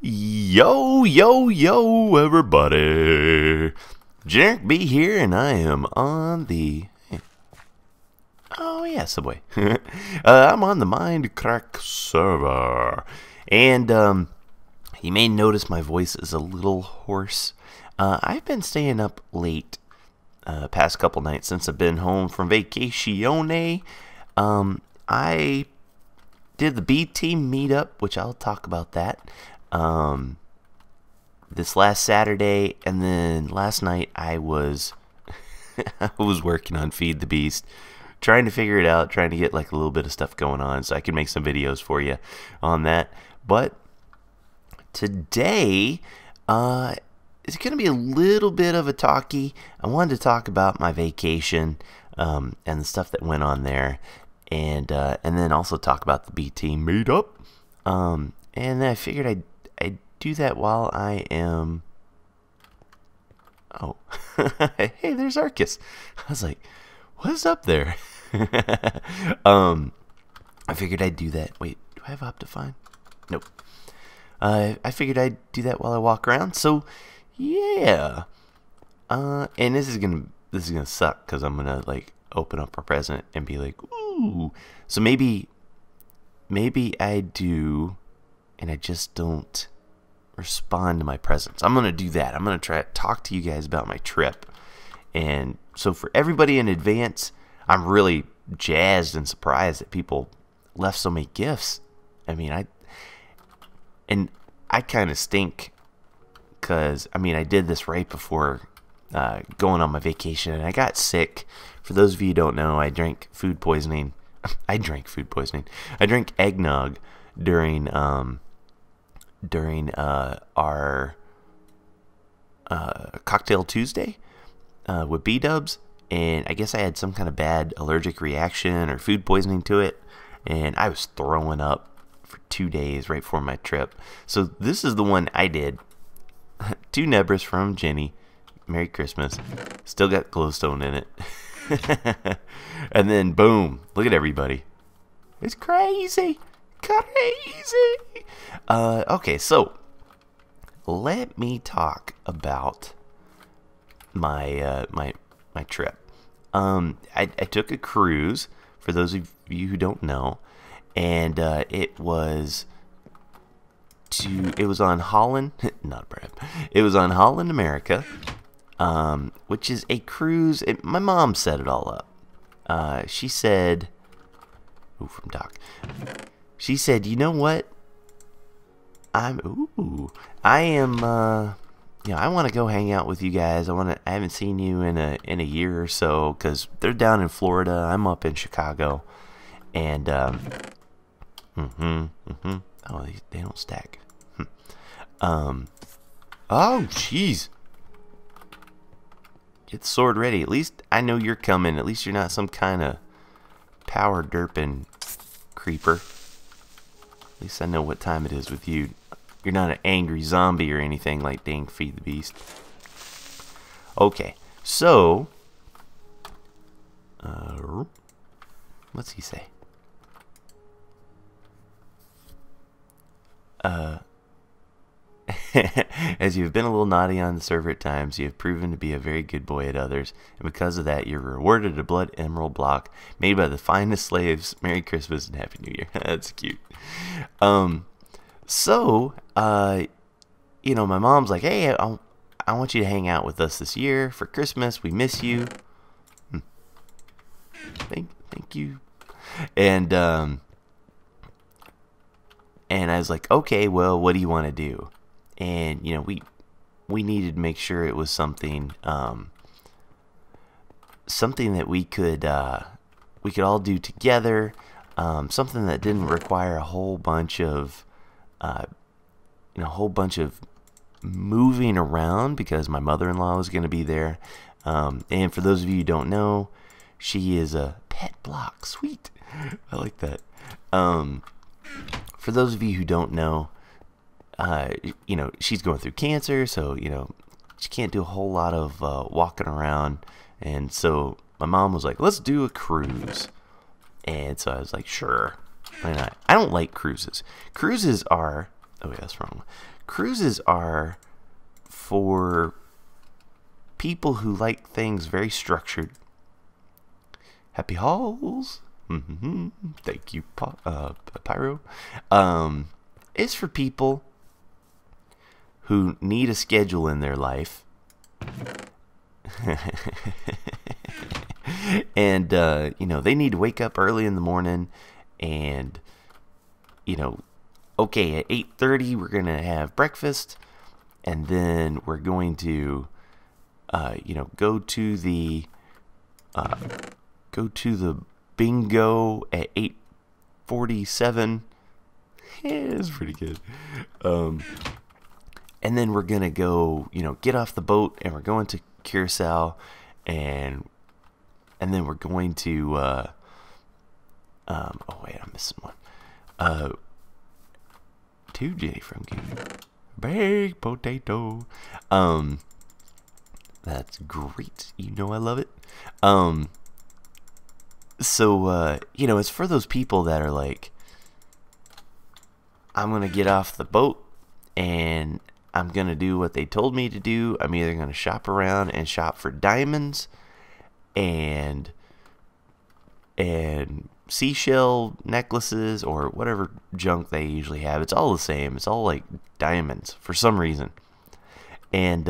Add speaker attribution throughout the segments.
Speaker 1: Yo, yo, yo, everybody. Generikb here, and I am on the... Oh, yeah, Subway. I'm on the Mindcrack server. And, you may notice my voice is a little hoarse. I've been staying up late past couple nights since I've been home from vacation. I did the B team meetup, which I'll talk about that. This last Saturday, and then last night I was I was working on Feed the Beast, trying to figure it out, trying to get like a little bit of stuff going on so I can make some videos for you on that. But today it's going to be a little bit of a talkie. I wanted to talk about my vacation and the stuff that went on there, and then also talk about the B team meetup. And then I figured I'd do that while I am... Oh, hey, there's Arcus. I was like, what's up there? I figured I'd do that. Wait, do I have Optifine? Nope. I figured I'd do that while I walk around. So, yeah. And this is gonna suck because I'm gonna like open up our present and be like, ooh. So maybe I do, and I just don't respond to my presents. I'm gonna do that. I'm gonna try to talk to you guys about my trip. And so for everybody in advance, I'm really jazzed and surprised that people left so many gifts. I mean, I kind of stink because I did this right before going on my vacation, and I got sick. For those of you who don't know, I drank food poisoning. I drank eggnog during our cocktail Tuesday with B-dubs, and I guess I had some kind of bad allergic reaction or food poisoning to it, and I was throwing up for 2 days right before my trip. So this is the one I did. 2 Nebras from Jenny. Merry Christmas. Still got glowstone in it. And then boom, look at everybody. It's crazy. Okay, so let me talk about my my trip. I took a cruise, for those of you who don't know, and it was on Holland, not Brad. It was on Holland America, which is a cruise. My mom set it all up. She said, ooh, from Doc. She said, you know what? I am, I want to go hang out with you guys. I haven't seen you in a year or so, because they're down in Florida. I'm up in Chicago, and oh, they don't stack. Oh, jeez. Get the sword ready. At least I know you're coming. At least you're not some kind of power derping creeper. At least I know what time it is with you. You're not an angry zombie or anything like dang Feed the Beast. Okay, so what's he say? As you've been a little naughty on the server at times, you have proven to be a very good boy at others, and because of that, you're rewarded a blood emerald block made by the finest slaves. Merry Christmas and Happy New Year. That's cute. So, my mom's like, hey, I want you to hang out with us this year for Christmas. We miss you. Thank you. And I was like, okay, well, what do you want to do? And we needed to make sure it was something that we could all do together, something that didn't require a whole bunch of moving around, because my mother-in-law was going to be there. And for those of you who don't know, she is a pet block. Sweet. I like that. For those of you who don't know, she's going through cancer, so, she can't do a whole lot of walking around. And so my mom was like, let's do a cruise. And so I was like, sure. Why not? I don't like cruises. Cruises are... Oh, wait, that's wrong. Cruises are for people who like things very structured. Happy Halls. Thank you, Pyro. It's for people who need a schedule in their life. And, you know, they need to wake up early in the morning and, you know, okay, at 8:30 we're going to have breakfast, and then we're going to, you know, go to the bingo at 8:47. Yeah, it's pretty good. And then we're going to go, you know, get off the boat, and we're going to Curacao, and then we're going to, oh wait, I'm missing one. To Jenny from Guude. Baked potato. That's great. You know I love it. So, you know, it's for those people that are like, I'm going to get off the boat and I'm going to do what they told me to do. I'm either going to shop around and shop for diamonds and seashell necklaces or whatever junk they usually have. It's all the same. It's all like diamonds for some reason. And,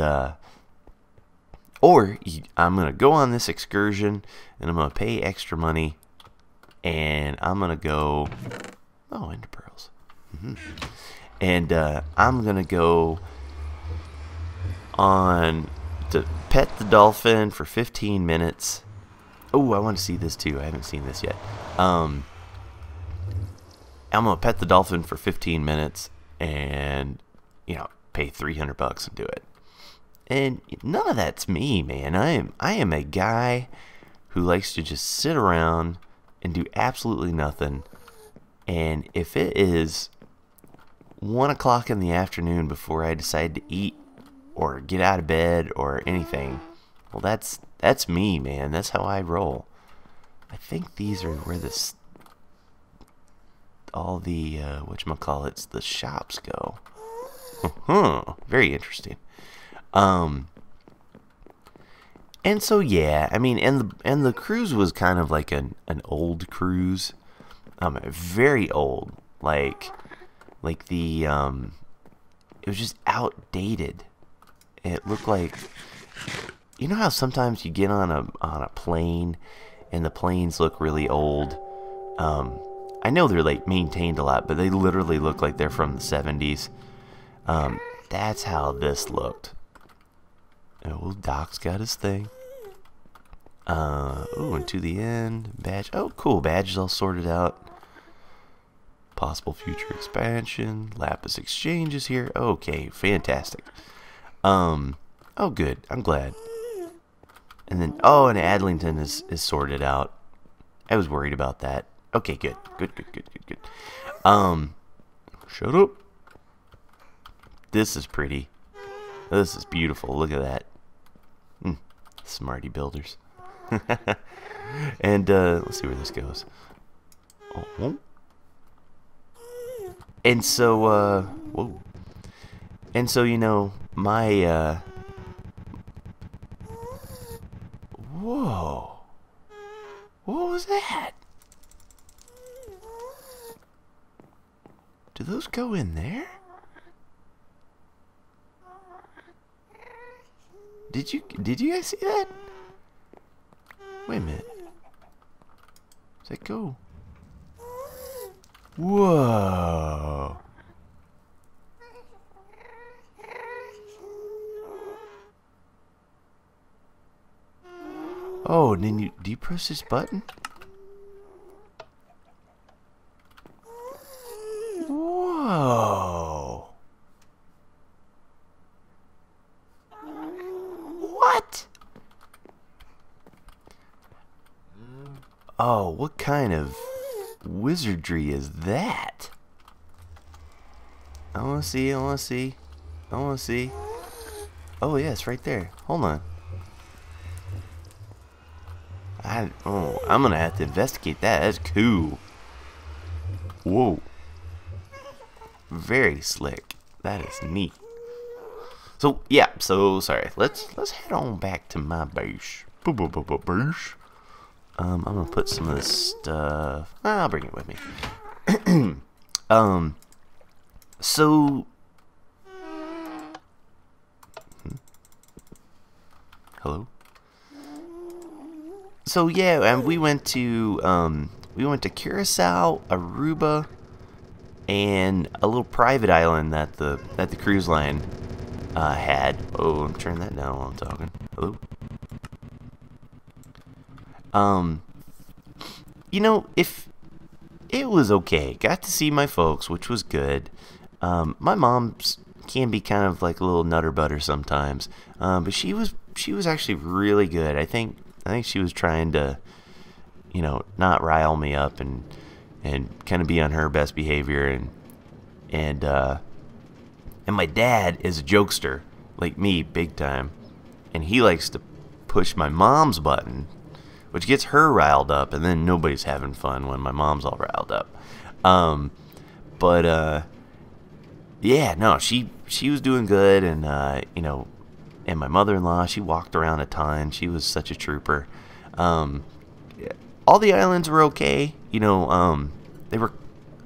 Speaker 1: or I'm going to go on this excursion and I'm going to pay extra money and I'm going to go, oh, ender pearls. And, I'm going to go on to pet the dolphin for 15 minutes. Oh, I want to see this too. I haven't seen this yet. I'm going to pet the dolphin for 15 minutes and, you know, pay $300 and do it. And none of that's me, man. I am a guy who likes to just sit around and do absolutely nothing. And if it is 1 o'clock in the afternoon before I decide to eat or get out of bed or anything, well, that's me, man. That's how I roll. I think these are where all the whatchamacallits, the shops go. Very interesting. And so yeah, I mean, and the cruise was kind of like an old cruise, very old, like the it was just outdated. It looked like, you know how sometimes you get on a plane and the planes look really old. I know they're like maintained a lot, but they literally look like they're from the 70s. That's how this looked. Oh, Doc's got his thing. Oh, and to the end. Badge. Oh, cool. Badges all sorted out. Possible future expansion. Lapis exchange is here. Okay, fantastic. Oh, good. I'm glad. And then, oh, and Adlington is sorted out. I was worried about that. Okay, good. Good. Shut up. This is pretty. This is beautiful. Look at that. Smarty builders. And let's see where this goes. Oh. And so whoa. And so, you know, my whoa. What was that? Do those go in there? Did you guys see that? Wait a minute. Does that go? Whoa. Oh, and then do you press this button? Whoa. What? Oh, what kind of wizardry is that? I want to see. Oh, yeah, it's right there. Hold on. I'm going to have to investigate that. That's cool. Whoa. Very slick. That is neat. So yeah, so sorry. Let's head on back to my base. Base. I'm gonna put some of this stuff. I'll bring it with me. So hello. So yeah, and we went to Curacao, Aruba, and a little private island that the cruise line had. Oh, I'm turning that down while I'm talking. Hello. You know, if it was okay, got to see my folks, which was good. My mom's can be kind of like a little nutter butter sometimes, but she was actually really good. I think she was trying to, you know, not rile me up and kind of be on her best behavior, and my dad is a jokester like me, big time, and he likes to push my mom's button, which gets her riled up, and then nobody's having fun when my mom's all riled up. Yeah, no, she was doing good, and you know, and my mother-in-law, she walked around a ton. She was such a trooper. All the islands were okay. You know,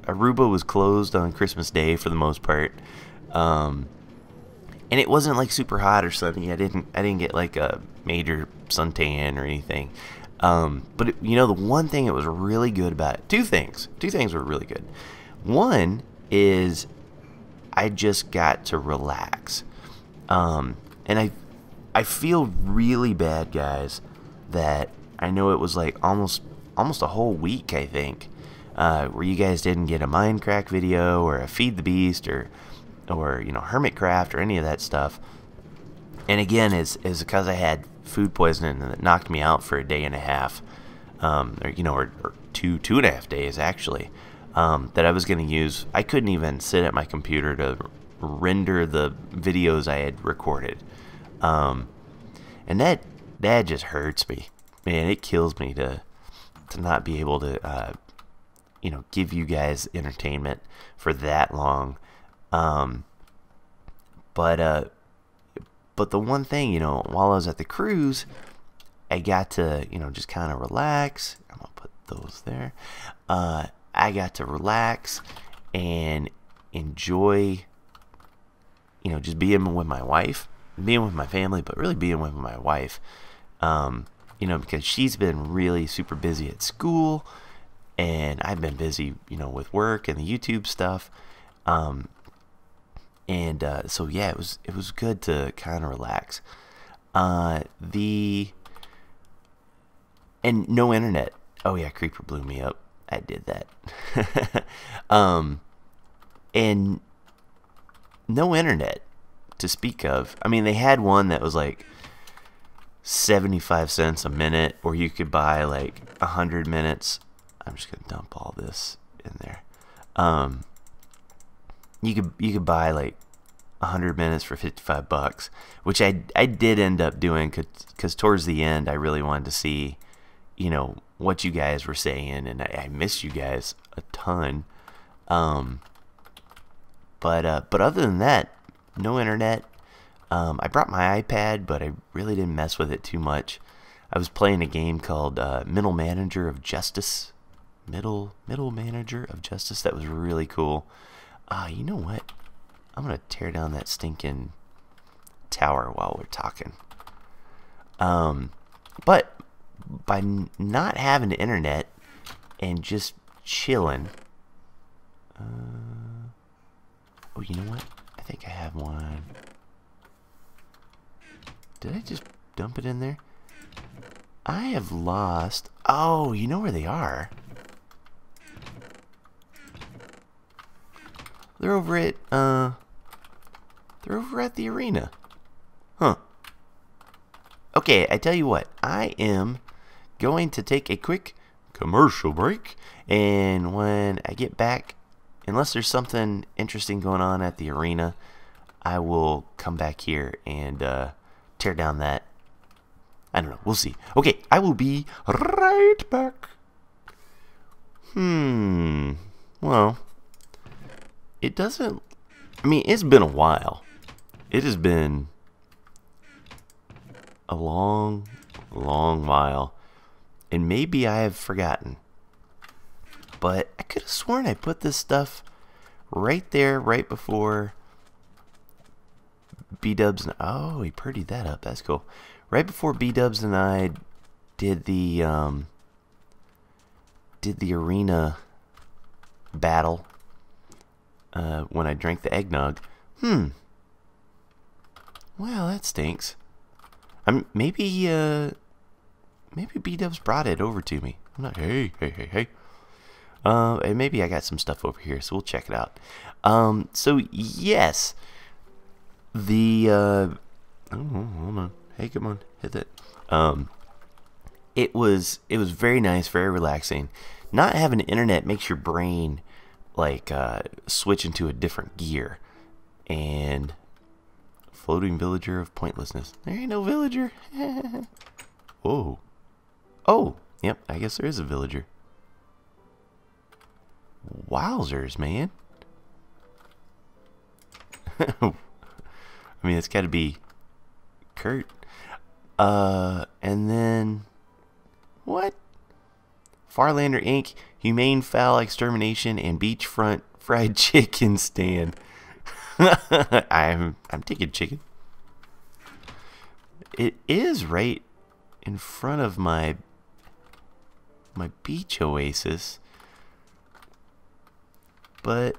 Speaker 1: Aruba was closed on Christmas Day for the most part. And it wasn't like super hot or sunny. I didn't get like a major suntan or anything. But you know, the one thing that was really good about it, two things were really good. One is I just got to relax. And I feel really bad, guys, that I know it was like almost a whole week, I think, where you guys didn't get a Mindcrack video or a Feed the Beast or you know, Hermit Craft or any of that stuff. And again, is because I had food poisoning and it knocked me out for a day and a half, or you know, or 2.5 days actually, that I was going to use. I couldn't even sit at my computer to render the videos I had recorded, and that just hurts me, man. It kills me to not be able to you know, give you guys entertainment for that long. But the one thing, you know, while I was at the cruise, I got to, you know, just kind of relax. I'm gonna put those there. I got to relax and enjoy, you know, just being with my wife, being with my family, but really being with my wife. You know, because she's been really super busy at school, and I've been busy, you know, with work and the YouTube stuff. So yeah, it was good to kind of relax. And no internet. Oh yeah, Creeper blew me up. I did that. And no internet to speak of. I mean, they had one that was like 75 cents a minute, or you could buy like 100 minutes. I'm just gonna dump all this in there. You could buy like 100 minutes for $55, which I did end up doing, because towards the end I really wanted to see, you know, what you guys were saying, and I missed you guys a ton. But other than that, no internet. I brought my iPad, but I really didn't mess with it too much. I was playing a game called Middle Manager of Justice. Middle Manager of Justice. That was really cool. You know what? I'm gonna tear down that stinking tower while we're talking. But by not having the internet and just chilling. Oh, you know what? I think I have one. Did I just dump it in there? I have lost. Oh, you know where they are? They're over at the arena. Huh. Okay, I tell you what. I am going to take a quick commercial break, and when I get back, unless there's something interesting going on at the arena, I will come back here and tear down that. I don't know. We'll see. Okay, I will be right back. Well, it doesn't... I mean, it's been a while. It has been a long, long while. And maybe I have forgotten. But I could have sworn I put this stuff right there, right before B-Dubs. Oh, he prettied that up. That's cool. Right before B-Dubs and I did the arena battle. When I drank the eggnog. Well, that stinks. Maybe B-Dubs brought it over to me. I'm not. Hey. And maybe I got some stuff over here, so we'll check it out. So yes, oh, hold on. Hey, come on, hit that. It was very nice, very relaxing. Not having internet makes your brain like switch into a different gear. And floating villager of pointlessness. There ain't no villager. Whoa. Oh, yep. I guess there is a villager. Wowzers, man. I mean, it's got to be Kurt. And then what? Farlander Inc., Humane Fowl Extermination, and Beachfront Fried Chicken Stand. I'm taking chicken. It is right in front of my beach oasis, but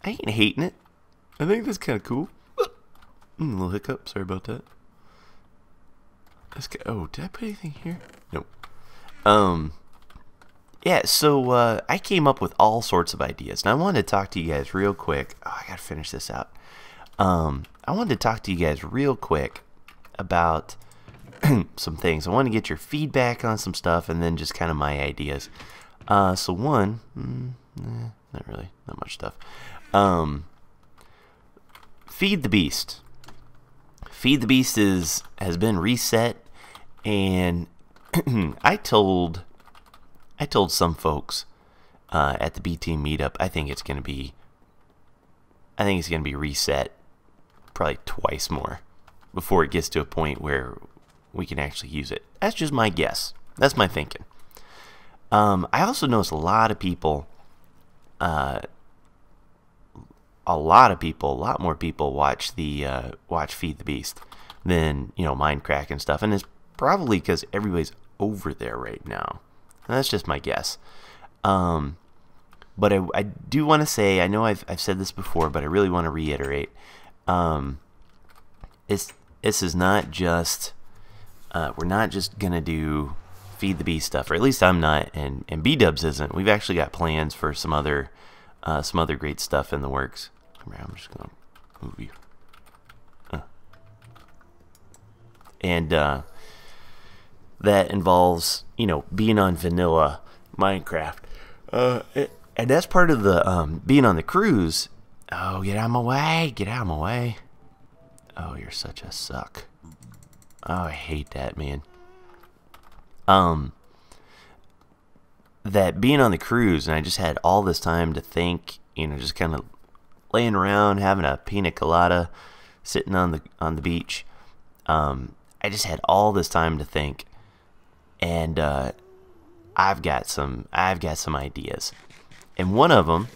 Speaker 1: I ain't hating it. I think that's kind of cool. A little hiccup. Sorry about that. Oh, did I put anything here? Nope. Yeah, so I came up with all sorts of ideas, and I wanted to talk to you guys real quick. Oh, I gotta finish this out. I wanted to talk to you guys real quick about some things. I want to get your feedback on some stuff, and then just kind of my ideas. So one, not really, not much stuff. Feed the Beast. Feed the Beast has been reset, and I told some folks at the B Team meetup I think it's gonna be reset probably twice more before it gets to a point where we can actually use it. That's just my guess. That's my thinking. I also noticed a lot more people watch Feed the Beast than, Mindcrack and stuff, and it's probably because everybody's over there right now. And that's just my guess. But I do want to say, I know I've said this before, but I really want to reiterate. This is not just we're not just gonna do Feed the Beast stuff, or at least I'm not, and B-Dubs isn't. We've actually got plans for some other great stuff in the works. Come here, I'm just gonna move you. And that involves, being on vanilla Minecraft. And that's part of the being on the cruise. Oh, get out of my way! Get out of my way! Oh, you're such a suck. Oh, I hate that, man. That being on the cruise, and I just had all this time to think, just kind of laying around, having a pina colada, sitting on the beach. I just had all this time to think, and I've got some ideas, and one of them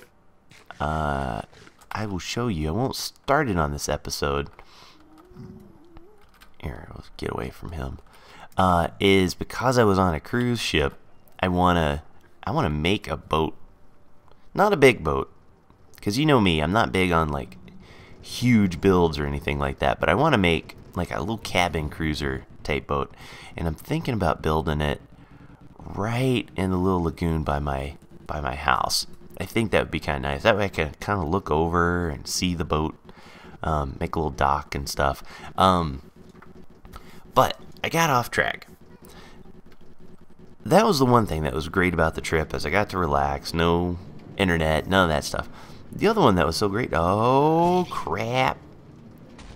Speaker 1: I will show you. I won't start it on this episode. Here, let's get away from him. Is because I was on a cruise ship. I wanna make a boat, not a big boat, because you know me, I'm not big on like huge builds or anything like that. But I want to make like a little cabin cruiser type boat, and I'm thinking about building it right in the little lagoon by my house. I think that would be kind of nice. That way I can kind of look over and see the boat, make a little dock and stuff. But I got off track. That was the one thing that was great about the trip, is I got to relax. No internet, none of that stuff. The other one that was so great, oh crap,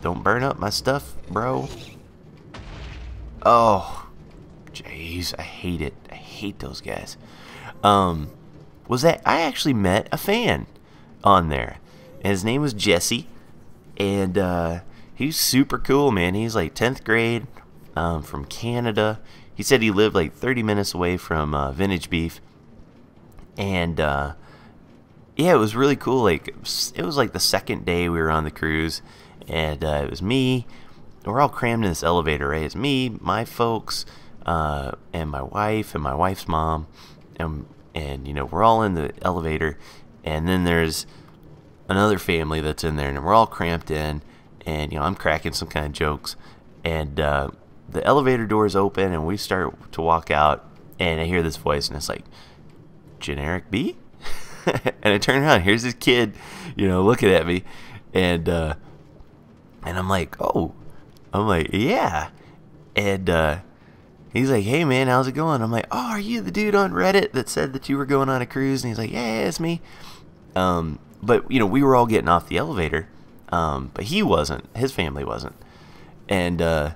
Speaker 1: don't burn up my stuff, bro. Oh jeez, I hate it. I hate those guys. was that I actually met a fan on there, and his name was Jesse, and he's super cool, man. He's like 10th grade, from Canada. He said he lived like 30 minutes away from Vintage Beef, and yeah, it was really cool. Like, it was like the second day we were on the cruise, and it was me. We're all crammed in this elevator, right? It's me, my folks, and my wife's mom, and you know, we're all in the elevator, and then there's another family that's in there, and we're all cramped in, and you know, I'm cracking some kind of jokes, and the elevator doors open, and we start to walk out, and I hear this voice, and it's like, Generikb? And I turn around, here's this kid, you know, looking at me, and I'm like, oh, I'm like, yeah, and he's like, hey man, how's it going? I'm like, oh, are you the dude on Reddit that said that you were going on a cruise? And he's like, yeah, it's me. But you know, we were all getting off the elevator, but he wasn't, his family wasn't, and I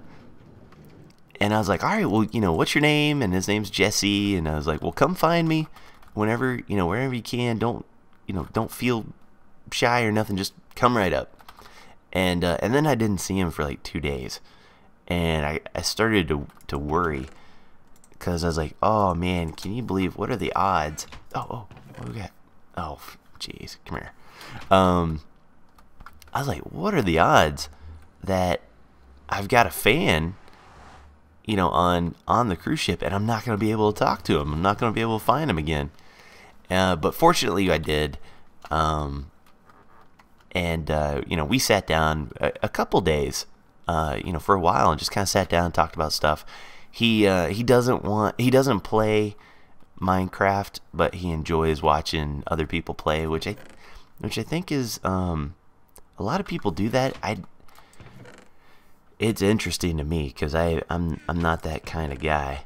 Speaker 1: was like, all right, well, you know, what's your name? And his name's Jesse, and I was like, well, come find me whenever, you know, wherever you can. Don't, you know, don't feel shy or nothing. Just come right up. And then I didn't see him for like 2 days, and I started to worry, because I was like, oh man, can you believe, what are the odds? Oh, what do we got? Oh, jeez, come here. I was like, what are the odds that I've got a fan, you know, on the cruise ship, and I'm not going to be able to talk to him. I'm not going to be able to find him again. But fortunately I did. You know, we sat down a couple days, you know, for a while, and just kind of sat down and talked about stuff. He doesn't play Minecraft, but he enjoys watching other people play, which I think is, a lot of people do that. It's interesting to me, because I'm not that kind of guy.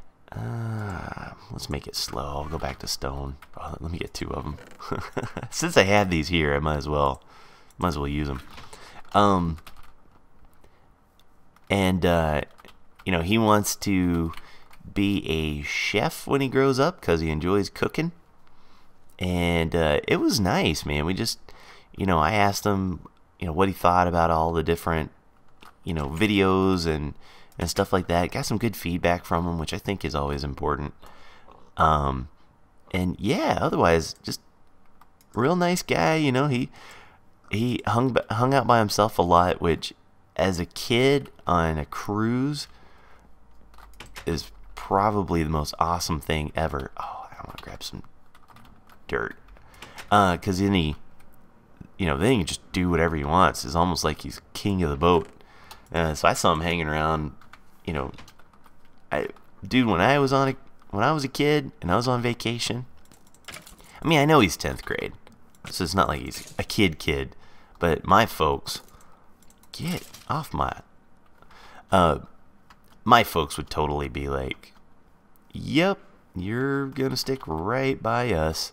Speaker 1: Let's make it slow. I'll go back to stone. Oh, let me get 2 of them. Since I have these here, I might as well use them. You know, he wants to be a chef when he grows up, because he enjoys cooking. And it was nice, man. We just, you know, I asked him, you know, what he thought about all the different, you know, videos and stuff like that. Got some good feedback from him, which I think is always important. And yeah, otherwise, just real nice guy. You know, he hung out by himself a lot, which, as a kid on a cruise, is probably the most awesome thing ever. Oh, I want to grab some dirt, because then he can just do whatever he wants. It's almost like he's king of the boat. So I saw him hanging around, you know, dude, when I was a kid and I was on vacation. I mean, I know he's 10th grade, so it's not like he's a kid, but my folks, get off my folks would totally be like, yep, you're gonna stick right by us,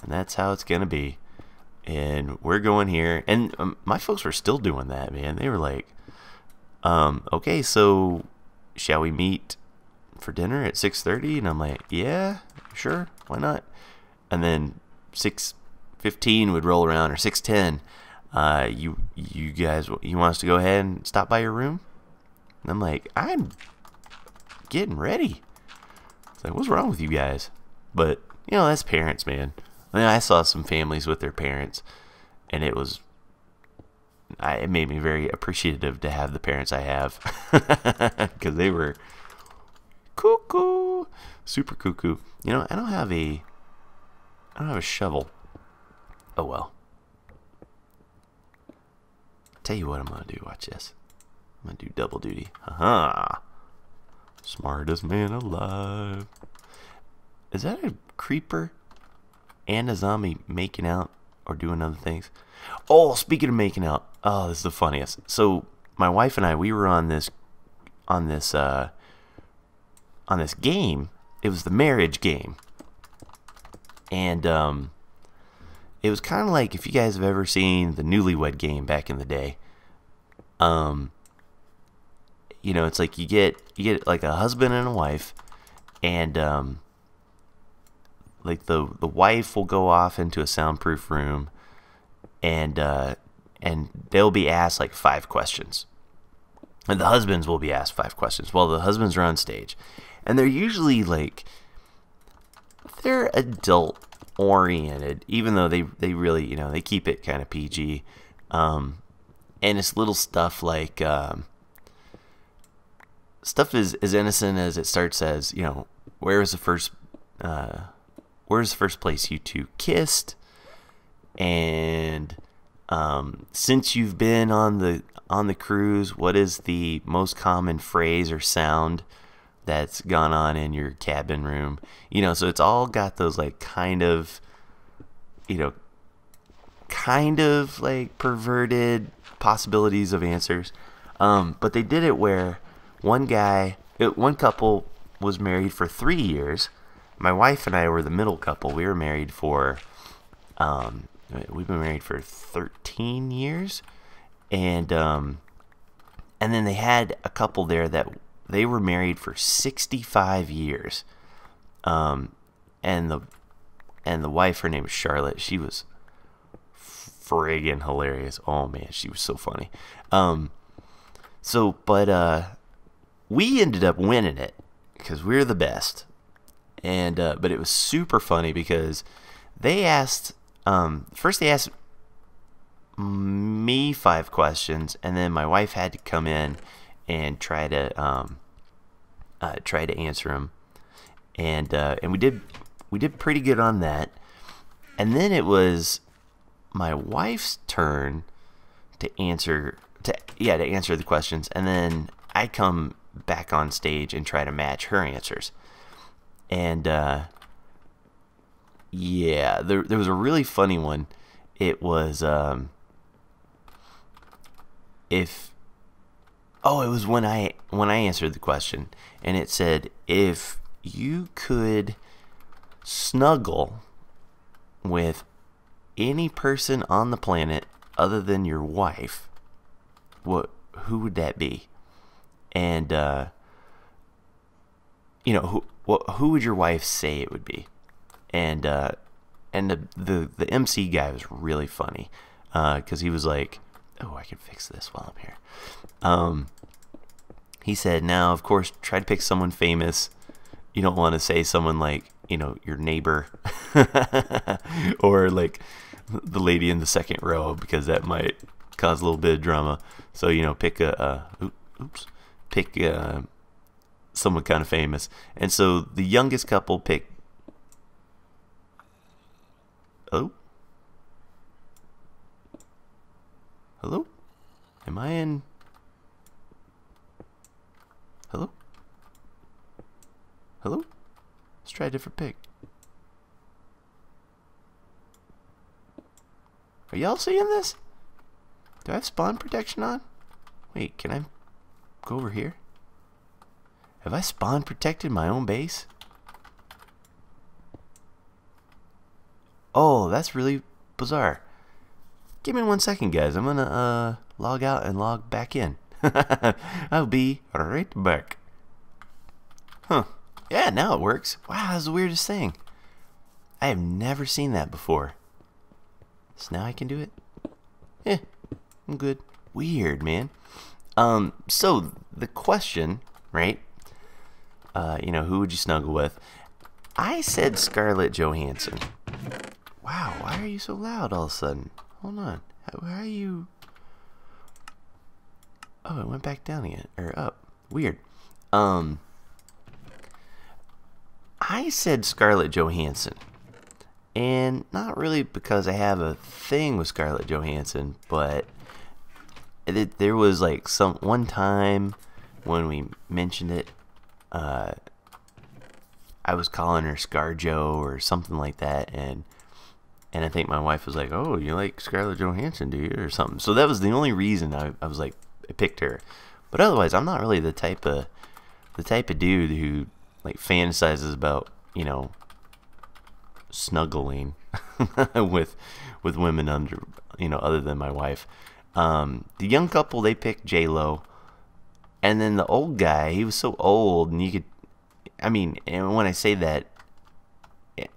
Speaker 1: and that's how it's gonna be, and we're going here. And my folks were still doing that, man. They were like, okay, so shall we meet for dinner at 6:30? And I'm like, yeah, sure, why not? And then 6:15 would roll around, or 6:10. You guys, you want us to go ahead and stop by your room? And I'm like, I'm getting ready. It's like, what's wrong with you guys? But you know, that's parents, man. I mean, I saw some families with their parents, and it made me very appreciative to have the parents I have, because they were cuckoo, super cuckoo. You know, I don't have a shovel. Oh well. Tell you what I'm gonna do. Watch this. I'm gonna do double duty. Haha. Smartest man alive. Is that a creeper and a zombie making out or doing other things? Oh, speaking of making out, oh, this is the funniest. So my wife and I, we were on this game. It was the marriage game, and it was kind of like, if you guys have ever seen the Newlywed Game back in the day. You know, it's like you get like a husband and a wife, and like the wife will go off into a soundproof room, and they'll be asked like 5 questions, and the husbands will be asked 5 questions. Well, the husbands are on stage, and they're usually like, they're adult oriented, even though they really, you know, they keep it kind of PG, and it's little stuff like stuff as innocent as it starts as, you know, where's the first place you two kissed, and since you've been on the cruise, what is the most common phrase or sound that's gone on in your cabin room? You know, so it's all got those like kind of like perverted possibilities of answers. But they did it where one couple was married for 3 years. My wife and I were the middle couple. We were married for we've been married for 13 years, and then they had a couple there that they were married for 65 years. And the wife, her name was Charlotte. She was friggin' hilarious. Oh man, she was so funny. But we ended up winning it because we're the best. And but it was super funny because they asked first they asked me 5 questions, and then my wife had to come in and try to answer them, and we did pretty good on that. And then it was my wife's turn to answer the questions, and then I come back on stage and try to match her answers. And yeah, there was a really funny one. It was it was when I answered the question, and it said, if you could snuggle with any person on the planet other than your wife, who would that be? And you know, who would your wife say it would be? And the MC guy was really funny, because he was like, oh, I can fix this while I'm here. He said, now, of course, try to pick someone famous. You don't want to say someone like, you know, your neighbor or like the lady in the second row, because that might cause a little bit of drama. So, you know, pick someone kind of famous. And so the youngest couple picked. Hello? Hello? Am I in? Hello? Hello? Let's try a different pick. Are y'all seeing this? Do I have spawn protection on? Wait, can I go over here? Have I spawn protected my own base? Oh, that's really bizarre. Give me 1 second, guys. I'm gonna log out and log back in. I'll be right back. Huh. Yeah, now it works. Wow, that's the weirdest thing. I have never seen that before. So now I can do it? Eh, I'm good. Weird, man. So the question, right? You know, who would you snuggle with? I said Scarlett Johansson. Wow, why are you so loud all of a sudden? Hold on. How are you? Oh, it went back down again. Or up. Weird. I said Scarlett Johansson. And not really because I have a thing with Scarlett Johansson, but there was like one time when we mentioned it, I was calling her ScarJo or something like that, and I think my wife was like, "Oh, you like Scarlett Johansson, do you?" or something. So that was the only reason I was like, I picked her. But otherwise, I'm not really the type of dude who like fantasizes about, you know, snuggling with women under, you know, other than my wife. The young couple, they picked J-Lo, and then the old guy, he was so old, and you could, I mean, and when I say that,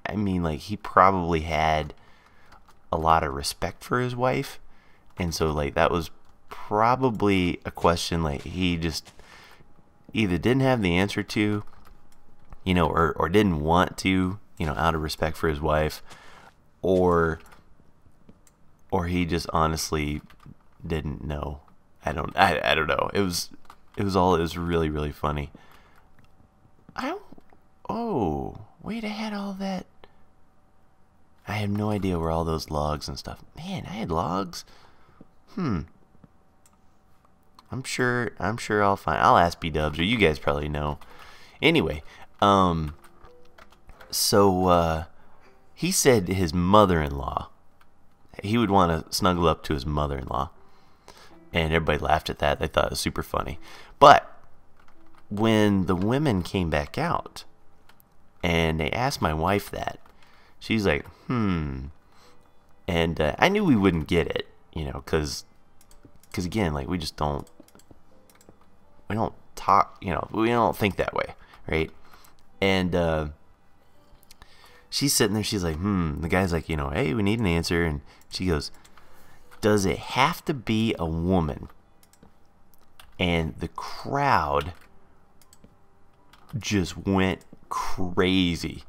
Speaker 1: I mean, like, he probably had a lot of respect for his wife, and so like that was probably a question like he just either didn't have the answer to, or didn't want to, out of respect for his wife, or he just honestly didn't know. I don't know. It was really, really funny. Oh, wait, I had all that. I have no idea where all those logs and stuff. Man, I had logs. I'm sure I'll find. I'll ask B-dubs, or you guys probably know. Anyway, so he said his mother-in-law, he would want to snuggle up to his mother-in-law, and everybody laughed at that. They thought it was super funny. But when the women came back out and they asked my wife that, she's like, and I knew we wouldn't get it, because again, like, we don't talk, we don't think that way, right? And she's sitting there, she's like, the guy's like, hey, we need an answer, and she goes, does it have to be a woman? And the crowd just went crazy,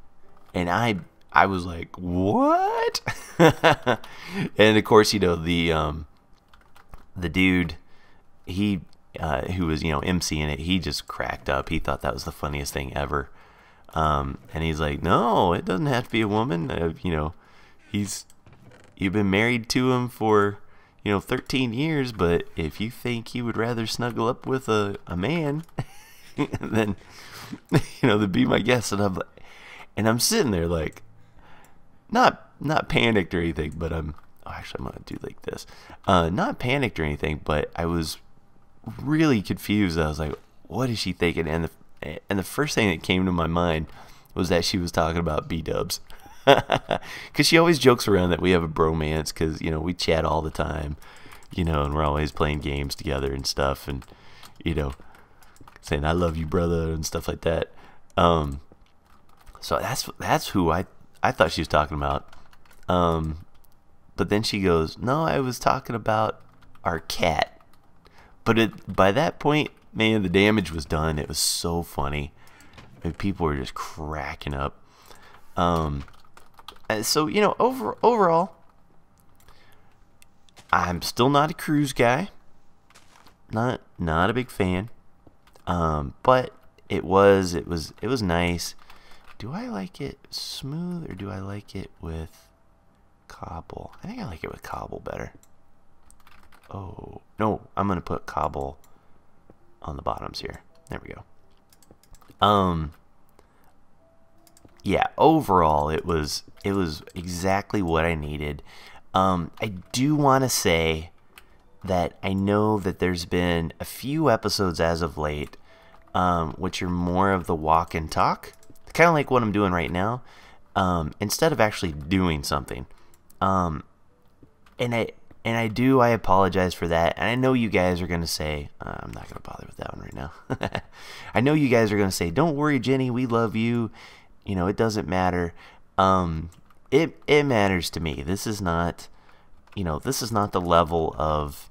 Speaker 1: and I was like, what? And of course, the dude, he who was emceeing it, he just cracked up. He thought that was the funniest thing ever. And he's like, no, it doesn't have to be a woman. You've been married to him for 13 years, but if you think he would rather snuggle up with a man, then then be my guest. And I'm sitting there like, not panicked or anything, but actually I'm gonna do like this, not panicked or anything, but I was really confused. I was like, what is she thinking? And the first thing that came to my mind was that she was talking about B-dubs, because she always jokes around that we have a bromance, because we chat all the time, and we're always playing games together and stuff, and saying I love you, brother, and stuff like that. So that's who I thought she was talking about. But then she goes, no, I was talking about our cat. But by that point, man, the damage was done. It was so funny. I mean, people were just cracking up. So overall, I'm still not a cruise guy. Not a big fan. But it was nice. Do I like it smooth, or do I like it with cobble? I think I like it with cobble better. Oh, no, I'm going to put cobble on the bottoms here. There we go. Yeah, overall, it was exactly what I needed. I do want to say that I know that there's been a few episodes as of late, which are more of the walk and talk, kind of like what I'm doing right now, instead of actually doing something. And I apologize for that. And I know you guys are going to say, I'm not going to bother with that one right now. I know you guys are going to say, don't worry, Jenny, we love you. It doesn't matter. It matters to me. This is not the level of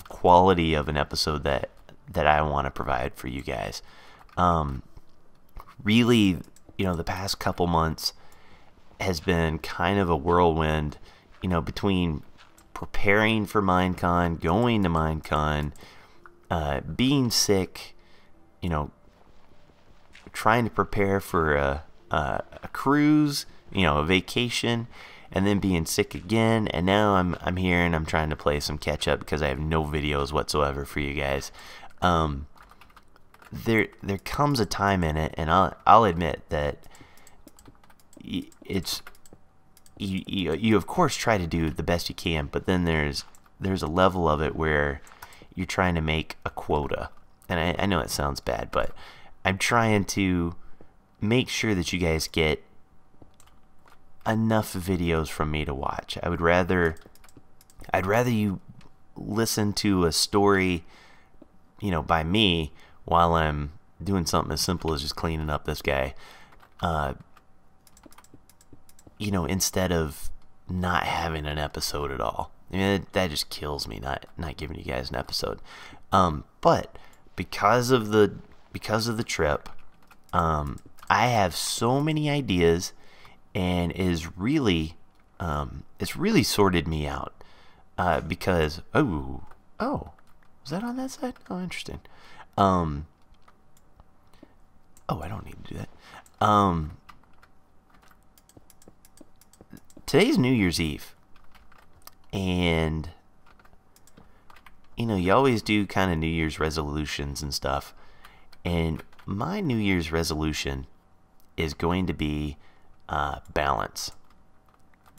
Speaker 1: quality of an episode that I want to provide for you guys. Really, the past couple months has been kind of a whirlwind, between preparing for Minecon, going to Minecon, being sick, trying to prepare for a cruise, a vacation, and then being sick again. And now I'm here and I'm trying to play some catch up because I have no videos whatsoever for you guys. There comes a time in it, and I'll admit that it's you of course try to do the best you can, but then there's a level of it where you're trying to make a quota. And I know it sounds bad, but I'm trying to make sure that you guys get enough videos from me to watch. I'd rather you listen to a story, by me while I'm doing something as simple as just cleaning up this guy, you know, instead of not having an episode at all. I mean, that just kills me, not giving you guys an episode. But because of the trip, I have so many ideas, and it's really sorted me out. Because oh, was that on that side? Oh, interesting. Oh, I don't need to do that. Today's New Year's Eve, and you know, you always do kind of New Year's resolutions and stuff, and my New Year's resolution is going to be balance.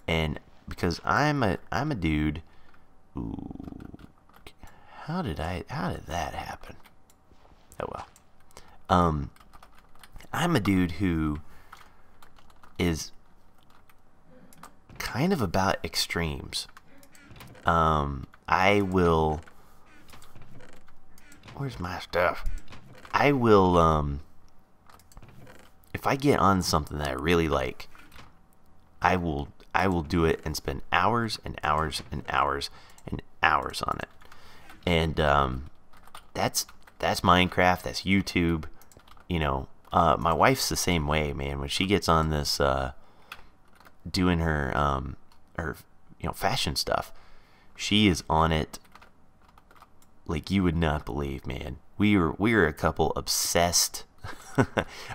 Speaker 1: And because I'm a dude. Ooh, how did that happen? Oh well. I'm a dude who is kind of about extremes. I will. Where's my stuff? I will. If I get on something that I really like, I will do it and spend hours and hours and hours and hours on it. And that's Minecraft. That's YouTube. You know, my wife's the same way, man. When she gets on this, doing her fashion stuff, she is on it like you would not believe, man. We are a couple obsessed.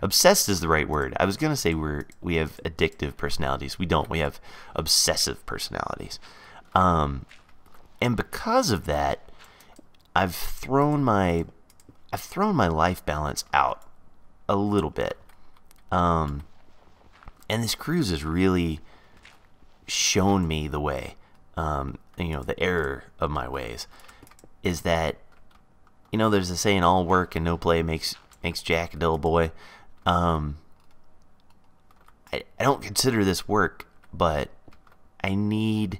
Speaker 1: Obsessed is the right word. I was gonna say we have addictive personalities. We don't. We have obsessive personalities. And because of that, I've thrown my life balance out a little bit. And this cruise has really shown me the way. You know, the error of my ways is that, you know, there's a saying, all work and no play makes Jack a dull boy. I don't consider this work, but I need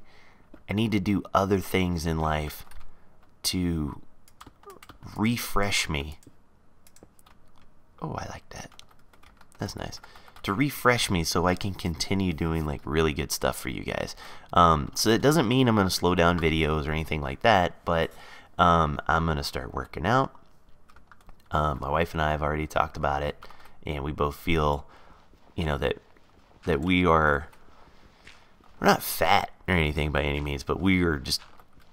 Speaker 1: to do other things in life to refresh me. Oh, I like that. That's nice. To refresh me so I can continue doing like really good stuff for you guys. So it doesn't mean I'm going to slow down videos or anything like that, but I'm going to start working out. My wife and I have already talked about it, and we both feel, you know, that we're not fat or anything by any means, but we are just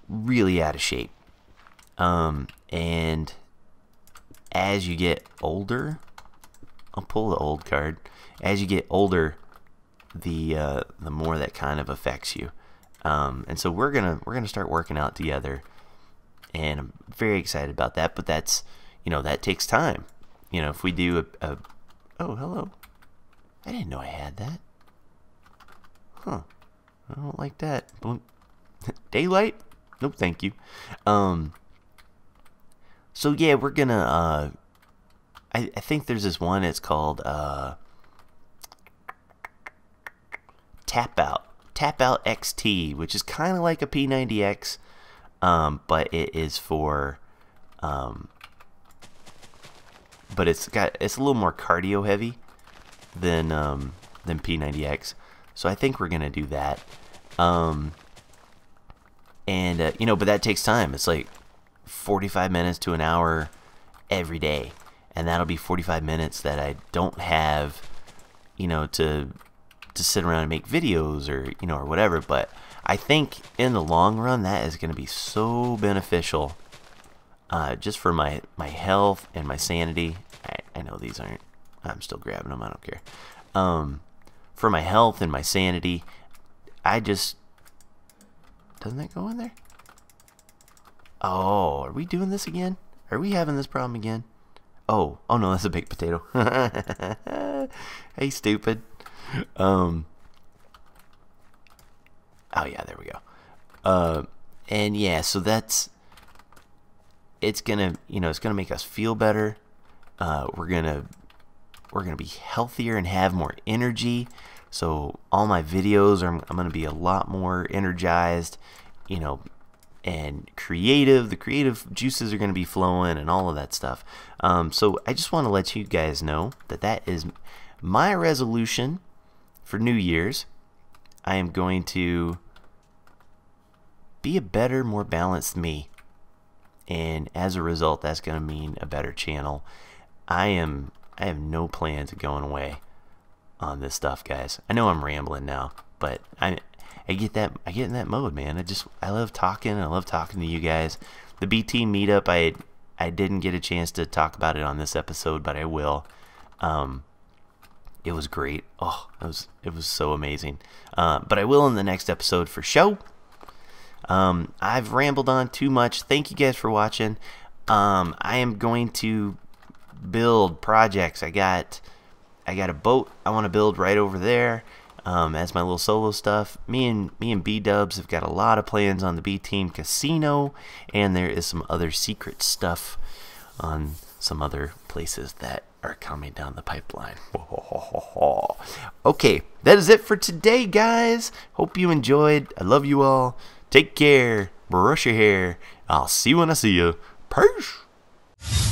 Speaker 1: really out of shape. And as you get older, I'll pull the old card. As you get older, the more that kind of affects you. And so we're gonna start working out together, and I'm very excited about that. But that's, you know, that takes time. You know, if we do a oh, hello. I didn't know I had that. Huh. I don't like that. Daylight? Nope, thank you. So yeah, we're gonna I think there's this one, it's called Tap Out XT, which is kind of like a P90X, but it is for but it's a little more cardio heavy than P90X. So I think we're gonna do that. And you know, but that takes time. It's like 45 minutes to an hour every day, and that'll be 45 minutes that I don't have, you know, to sit around and make videos or, you know, or whatever. But I think in the long run that is going to be so beneficial, just for my health and my sanity. I know these aren't, I'm still grabbing them, I don't care. For my health and my sanity, doesn't that go in there? Oh, are we doing this again? Are we having this problem again? Oh no, that's a baked potato. Hey, stupid. Oh yeah, there we go. And yeah, so it's gonna make us feel better. We're gonna be healthier and have more energy. So all my videos I'm gonna be a lot more energized, you know, and creative. The creative juices are going to be flowing and all of that stuff. So I just want to let you guys know that is my resolution for New Year's, I am going to be a better, more balanced me. And as a result, that's going to mean a better channel. I have no plans of going away on this stuff, guys. I know I'm rambling now, but I get in that mode, man. I love talking. I love talking to you guys. The BT meetup, I didn't get a chance to talk about it on this episode, but I will. It was great. Oh, it was so amazing. But I will in the next episode for show. I've rambled on too much. Thank you guys for watching. I am going to build projects. I got a boat I want to build right over there. As my little solo stuff. Me and B-Dubs have got a lot of plans on the B-Team Casino, and there is some other secret stuff on some other places that are coming down the pipeline. Okay, that is it for today, guys. Hope you enjoyed. I love you all. Take care. Brush your hair. I'll see you when I see you. Peace.